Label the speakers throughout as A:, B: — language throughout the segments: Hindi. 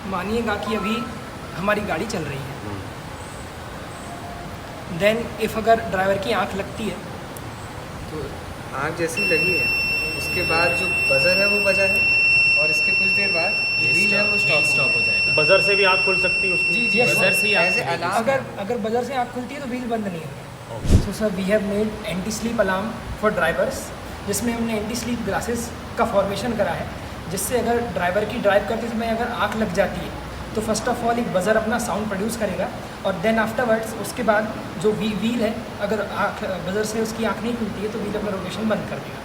A: मानिएगा कि अभी हमारी गाड़ी चल रही है, देन इफ़ अगर ड्राइवर की आंख लगती है
B: तो आँख जैसी लगी है, उसके बाद जो बजर है वो बजा है और इसके कुछ देर बाद जो व्हील है वो स्टॉप हो जाएगा।
C: बजर से भी आँख खुल सकती है उसकी?
A: जी
B: बजर से
A: ऐसे
B: अलार्म
A: अगर बजर से आँख खुलती है तो व्हील बंद नहीं होगा। So sir we have made anti sleep alarm for drivers, जिसमें हमने एंटी स्लीप ग्लासेस का फॉर्मेशन करा है, जिससे अगर ड्राइवर की ड्राइव करते समय अगर आँख लग जाती है तो फर्स्ट ऑफ ऑल एक बज़र अपना साउंड प्रोड्यूस करेगा और देन आफ्टरवर्ड्स उसके बाद जो व्हील है, अगर आँख बज़र से उसकी आँख नहीं खुलती है तो व्हील अपना रोटेशन बंद कर देगा।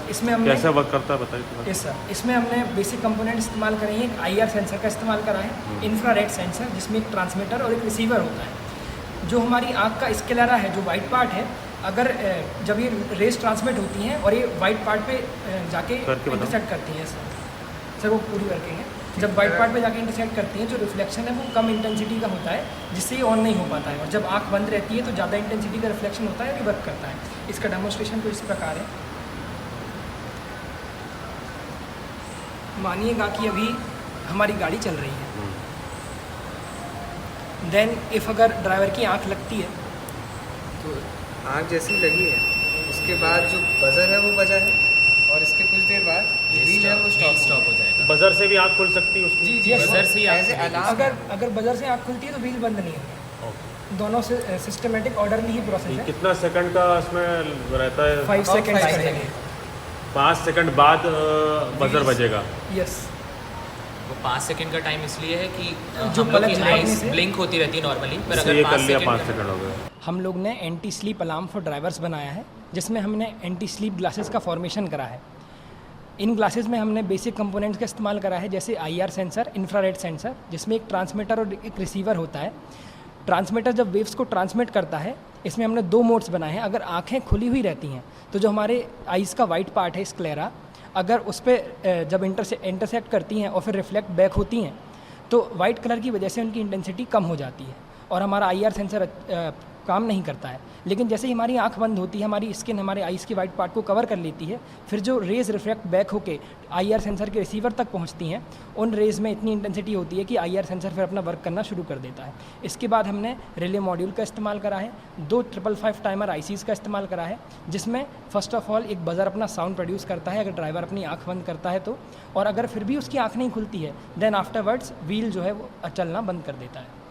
A: इसमें हमने
C: कैसे वर्क करता है बताइए।
A: यस सर, इसमें हमने बेसिक कंपोनेंट इस्तेमाल करे हैं। एक IR सेंसर का इस्तेमाल करा है, इंफ्रारेड सेंसर, जिसमें एक ट्रांसमीटर और एक रिसीवर होता है। जो हमारी आँख का स्क्लेरा है, जो वाइट पार्ट है, अगर जब ये रेस ट्रांसमिट होती हैं और ये वाइट पार्ट पे जाके इंटरसेक्ट करती हैं सर वो पूरी वर्किंग है। जब वाइट पार्ट पे जाके इंटरसेक्ट करती हैं, जो रिफ्लेक्शन है वो कम इंटेंसिटी का होता है, जिससे ये ऑन नहीं हो पाता है, और जब आँख बंद रहती है तो ज़्यादा इंटेंसिटी का रिफ्लेक्शन होता है, ये वर्क करता है। इसका डेमोन्स्ट्रेशन कुछ इस प्रकार है। मानिएगा कि अभी हमारी गाड़ी चल रही है, देन इफ़ अगर ड्राइवर की आंख लगती है
B: तो आँख जैसी लगी है, उसके बाद जो बजर है वो बजा है और इसके कुछ देर बाद जो व्हील है वो स्टॉप हो जाएगा।
C: बजर से भी आँख खुल सकती है उसकी?
A: जी
B: बजर से ऐसे अलार्म
A: अगर बजर से आँख खुलती है तो व्हील बंद नहीं होगा। दोनों से सिस्टमेटिक ऑर्डरली ही प्रोसेस है।
C: कितना सेकंड का इसमें रहता है?
A: 5 सेकंड
B: five
A: लगेंगे।
C: 5 सेकंड बाद बजर बजेगा।
A: यस,
D: वो 5 सेकंड का टाइम इसलिए है कि
A: जो
D: हम लोग
A: पलक
D: की
A: झपकने
D: आइज
A: से-
D: ब्लिंक होती रहती है नॉर्मली, पर
C: इससे
D: अगर
C: ये कर
D: 5
C: लिया
D: सेकंड
C: 5 सेकंड हो गए।
A: हम लोग ने anti sleep alarm for drivers बनाया है, जिसमें हमने एंटी स्लीप ग्लासेस का फॉर्मेशन करा है। इन ग्लासेस में हमने बेसिक कंपोनेंट्स का इस्तेमाल करा है, जैसे IR सेंसर, इंफ्रारेड सेंसर, जिसमें एक ट्रांसमीटर और एक रिसीवर होता है। ट्रांसमीटर जब वेव्स को ट्रांसमिट करता है, इसमें हमने 2 मोड्स बनाए हैं। अगर आंखें खुली हुई रहती हैं तो जो हमारे आइज़ का वाइट पार्ट है, स्क्लेरा, अगर उस पर जब इंटरसेक्ट करती हैं और फिर रिफ्लेक्ट बैक होती हैं तो वाइट कलर की वजह से उनकी इंटेंसिटी कम हो जाती है और हमारा IR सेंसर काम नहीं करता है। लेकिन जैसे ही हमारी आंख बंद होती है, हमारी स्किन हमारे आइज़ के वाइट पार्ट को कवर कर लेती है, फिर जो रेज़ रिफ्लेक्ट बैक होके IR सेंसर के रिसीवर तक पहुंचती हैं, उन रेज़ में इतनी इंटेंसिटी होती है कि IR सेंसर फिर अपना वर्क करना शुरू कर देता है। इसके बाद हमने रिले मॉड्यूल का इस्तेमाल करा है, 2 555 टाइमर ICs का इस्तेमाल करा है, जिसमें फ़र्स्ट ऑफ ऑल एक बज़र अपना साउंड प्रोड्यूस करता है अगर ड्राइवर अपनी आँख बंद करता है तो, और अगर फिर भी उसकी आँख नहीं खुलती है, देन आफ्टरवर्ड्स व्हील जो है वो चलना बंद कर देता है।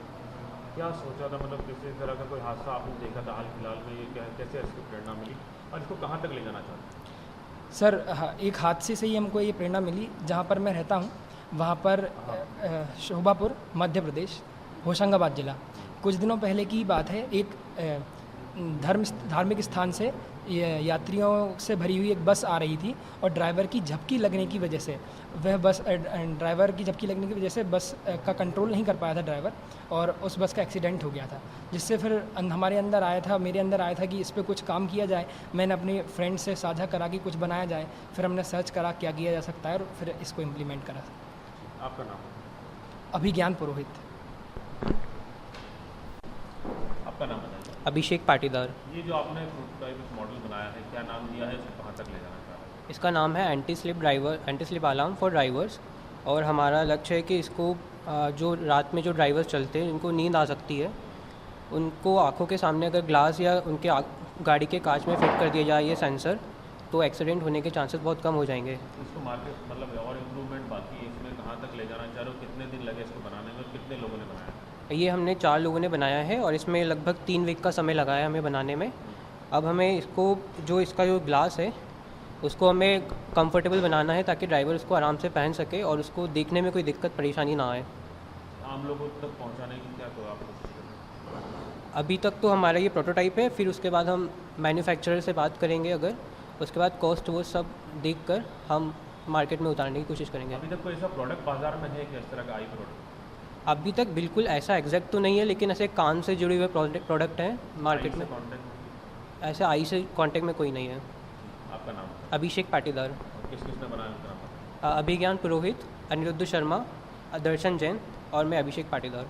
C: क्या सोचा था, मतलब किसी तरह का कोई हादसा आपने देखा था हाल फिलहाल में, ये कैसे इसको प्रेरणा मिली और इसको कहाँ तक ले जाना चाहते हैं?
A: सर एक हादसे से ही हमको ये प्रेरणा मिली। जहाँ पर मैं रहता हूँ वहाँ पर शोभापुर, मध्य प्रदेश, होशंगाबाद ज़िला, कुछ दिनों पहले की बात है। एक धार्मिक स्थान से यात्रियों से भरी हुई एक बस आ रही थी और ड्राइवर की झपकी लगने की वजह से बस का कंट्रोल नहीं कर पाया था ड्राइवर, और उस बस का एक्सीडेंट हो गया था, जिससे फिर मेरे अंदर आया था कि इस पर कुछ काम किया जाए। मैंने अपने फ्रेंड से साझा करा कि कुछ बनाया जाए, फिर हमने सर्च करा क्या किया जा सकता है और फिर इसको इम्प्लीमेंट करा।
C: आपका नाम?
A: अभिज्ञान पुरोहित।
C: आपका नाम बताइए।
E: अभिषेक पाटीदार।
C: ये जो आपने प्रोटोटाइप मॉडल बनाया है, क्या नाम दिया है, इसको कहाँ तक ले जाना चाह रहे हैं?
E: इसका नाम है anti slip alarm for drivers, और हमारा लक्ष्य है कि इसको जो रात में जो ड्राइवर्स चलते हैं जिनको नींद आ सकती है, उनको आंखों के सामने अगर ग्लास या उनके गाड़ी के कांच में फिट कर दिया जाए ये सेंसर, तो एक्सीडेंट होने के चांसेस बहुत कम हो जाएंगे।
C: इसको मार्केट मतलब और इम्प्रूवमेंट बाकी है, इसमें कहाँ तक ले जाना चाह रहे हो, कितने दिन लगे इसको बनाने में और कितने लोगों ने बनाया?
E: ये हमने 4 लोगों ने बनाया है और इसमें लगभग 3 वीक का समय लगा है हमें बनाने में। अब हमें इसका जो ग्लास है उसको हमें कंफर्टेबल बनाना है ताकि ड्राइवर उसको आराम से पहन सके और उसको देखने में कोई दिक्कत परेशानी ना आए।
C: आम लोगों तक पहुँचाने की क्या तो आप कोशिश कर रहे हैं?
E: अभी तक तो हमारा ये प्रोटोटाइप है, फिर उसके बाद हम मैन्युफैक्चरर से बात करेंगे, अगर उसके बाद कॉस्ट वो सब देख कर हम मार्केट में उतारने की कोशिश करेंगे।
C: अभी तक कोई ऐसा प्रोडक्ट बाजार में है कि इस तरह का आई प्रोडक्ट?
E: अभी तक बिल्कुल ऐसा एग्जैक्ट तो नहीं है, लेकिन ऐसे कान से जुड़े हुए प्रोडक्ट हैं मार्केट में। ऐसे आई से कांटेक्ट में कोई नहीं है।
C: आपका नाम?
E: अभिषेक पाटीदार।
C: किसने बनाया उनका नाम?
E: अभिज्ञान पुरोहित, अनिरुद्ध शर्मा, दर्शन जैन और मैं अभिषेक पाटीदार।